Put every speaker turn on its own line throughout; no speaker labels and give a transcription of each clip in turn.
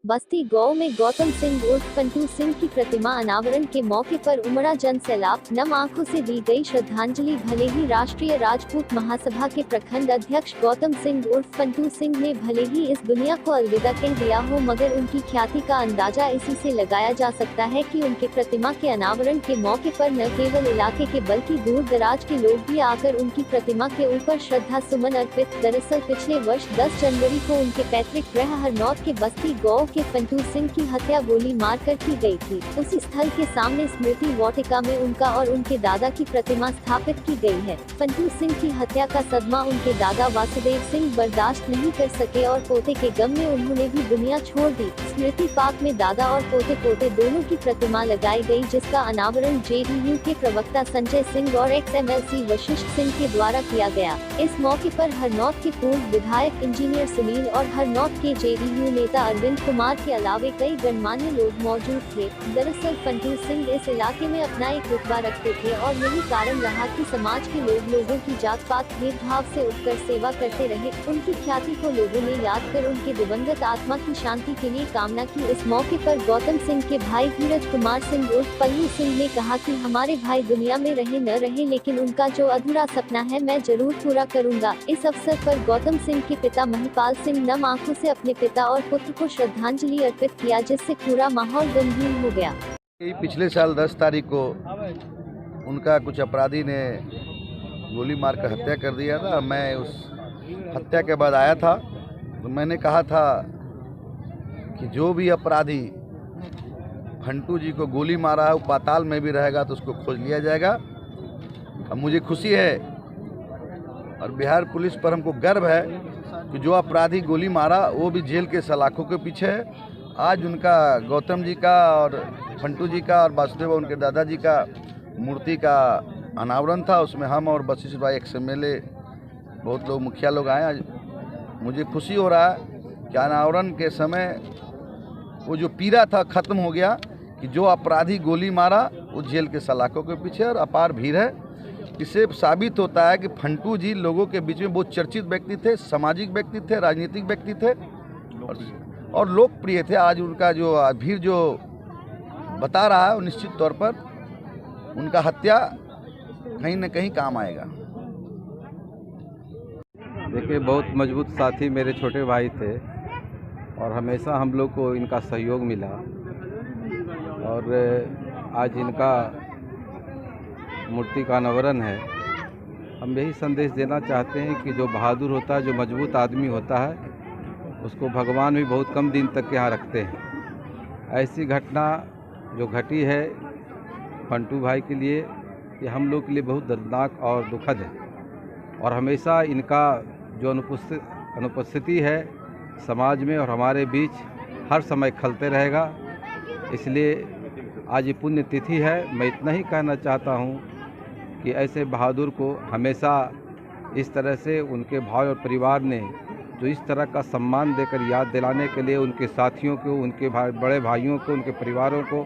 बस्ती गांव में गौतम सिंह उर्फ फंटू सिंह की प्रतिमा अनावरण के मौके पर उमड़ा जन सैलाब। नम आंखों से दी गई श्रद्धांजलि। भले ही राष्ट्रीय राजपूत महासभा के प्रखंड अध्यक्ष गौतम सिंह उर्फ फंटू सिंह ने भले ही इस दुनिया को अलविदा कह दिया हो, मगर उनकी ख्याति का अंदाजा इसी से लगाया जा सकता है कि उनके प्रतिमा के अनावरण के मौके पर न केवल इलाके के बल्कि दूर दराज के लोग भी आकर उनकी प्रतिमा के ऊपर श्रद्धा सुमन अर्पित। दरअसल पिछले वर्ष 10 जनवरी को उनके पैतृक गृह हरनौत के बस्ती गांव के फंटू सिंह की हत्या गोली मारकर की गई थी। उसी स्थल के सामने स्मृति वाटिका में उनका और उनके दादा की प्रतिमा स्थापित की गई है। फंटू सिंह की हत्या का सदमा उनके दादा वासुदेव सिंह बर्दाश्त नहीं कर सके और पोते के गम में उन्होंने भी दुनिया छोड़ दी। स्मृति पार्क में दादा और पोते दोनों की प्रतिमा लगाई गई, जिसका अनावरण जेडीयू के प्रवक्ता संजय सिंह और एक्स-एमएलसी वशिष्ठ सिंह के द्वारा किया गया। इस मौके पर हरनौत के पूर्व विधायक इंजीनियर सुनील और हरनौत के जेडीयू नेता अरविंद कुमार के अलावे कई गणमान्य लोग मौजूद थे। दरअसल फंटू सिंह इस इलाके में अपना एक रुतबा रखते थे और यही कारण रहा कि समाज के लोगों की जात पात भेदभाव से उठकर सेवा करते रहे। उनकी ख्याति को लोगों ने याद कर उनके दिवंगत आत्मा की शांति के लिए कामना की। इस मौके पर गौतम सिंह के भाई धीरज कुमार सिंह उर्फ पल्लू सिंह ने कहा कि हमारे भाई दुनिया में रहे न रहे, लेकिन उनका जो अधूरा सपना है मैं जरूर पूरा करूंगा। इस अवसर पर गौतम सिंह के पिता महिपाल सिंह नम आंखों से अपने पिता और पुत्र को श्रद्धांजलि अर्पित किया, जिससे पूरा माहौल गमगीन हो गया।
पिछले साल 10 तारीख को उनका कुछ अपराधी ने गोली मारकर हत्या कर दिया था। मैं उस हत्या के बाद आया था तो मैंने कहा था कि जो भी अपराधी फंटू जी को गोली मारा है वो पाताल में भी रहेगा तो उसको खोज लिया जाएगा। अब मुझे खुशी है और बिहार पुलिस पर हमको गर्व है कि जो अपराधी गोली मारा वो भी जेल के सलाखों के पीछे है। आज उनका गौतम जी का और फंटू जी का और वासुदेव उनके दादाजी का मूर्ति का अनावरण था। उसमें हम और वशिष्ठ भाई एक्स-एमएलए बहुत लोग मुखिया लोग आए। आज मुझे खुशी हो रहा है कि अनावरण के समय वो जो पीड़ा था ख़त्म हो गया कि जो अपराधी गोली मारा वो जेल के सलाखों के पीछे और अपार भीड़ है। इससे साबित होता है कि फंटू जी लोगों के बीच में बहुत चर्चित व्यक्ति थे, सामाजिक व्यक्ति थे, राजनीतिक व्यक्ति थे और लोकप्रिय थे। आज उनका जो भीड़ जो बता रहा है वो निश्चित तौर पर उनका हत्या कहीं न कहीं काम आएगा।
देखिए, बहुत मजबूत साथी मेरे छोटे भाई थे और हमेशा हम लोग को इनका सहयोग मिला और आज इनका मूर्ति का अनावरण है। हम यही संदेश देना चाहते हैं कि जो बहादुर होता है, जो मजबूत आदमी होता है, उसको भगवान भी बहुत कम दिन तक यहाँ रखते हैं। ऐसी घटना जो घटी है फंटू भाई के लिए, ये हम लोग के लिए बहुत दर्दनाक और दुखद है और हमेशा इनका जो अनुपस्थिति है समाज में और हमारे बीच हर समय खलते रहेगा। इसलिए आज ये पुण्य तिथि है। मैं इतना ही कहना चाहता हूँ कि ऐसे बहादुर को हमेशा इस तरह से उनके भाई और परिवार ने जो इस तरह का सम्मान देकर याद दिलाने के लिए उनके साथियों को, उनके बड़े भाइयों को, उनके परिवारों को,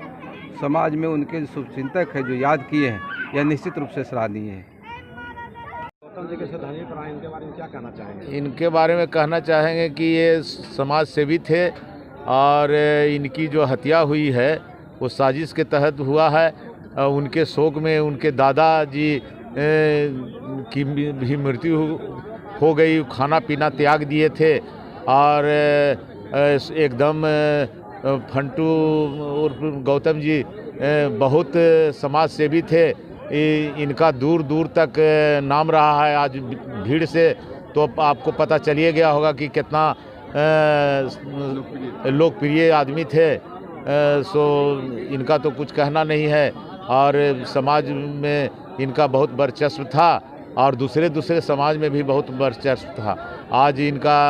समाज में उनके जो शुभचिंतक है जो याद किए हैं, यह निश्चित रूप से सराहनीय है।
गौतम जी के श्रद्धांजलि पर इनके बारे में क्या कहना चाहेंगे?
इनके बारे में कहना चाहेंगे कि ये समाज सेवी थे और इनकी जो हत्या हुई है वो साजिश के तहत हुआ है। उनके शोक में उनके दादाजी की भी मृत्यु हो गई, खाना पीना त्याग दिए थे और एकदम फंटू और गौतम जी बहुत समाज सेवी थे। इनका दूर दूर तक नाम रहा है। आज भीड़ से तो आपको पता चलिए गया होगा कि कितना लोकप्रिय आदमी थे। सो इनका तो कुछ कहना नहीं है और समाज में इनका बहुत वर्चस्व था और दूसरे समाज में भी बहुत वर्चस्व था। आज इनका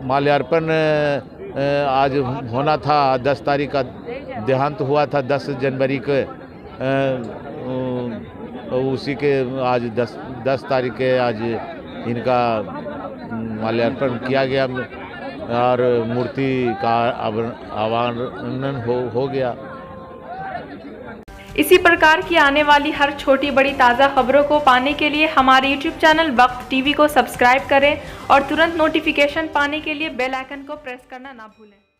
माल्यार्पण आज होना था। 10 तारीख का देहांत हुआ था, 10 जनवरी को। उसी के आज 10 तारीख के आज इनका माल्यार्पण किया गया और मूर्ति का अनावरण हो गया।
इसी प्रकार की आने वाली हर छोटी बड़ी ताज़ा खबरों को पाने के लिए हमारे YouTube चैनल वक्त टीवी को सब्सक्राइब करें और तुरंत नोटिफिकेशन पाने के लिए बेल आइकन को प्रेस करना ना भूलें।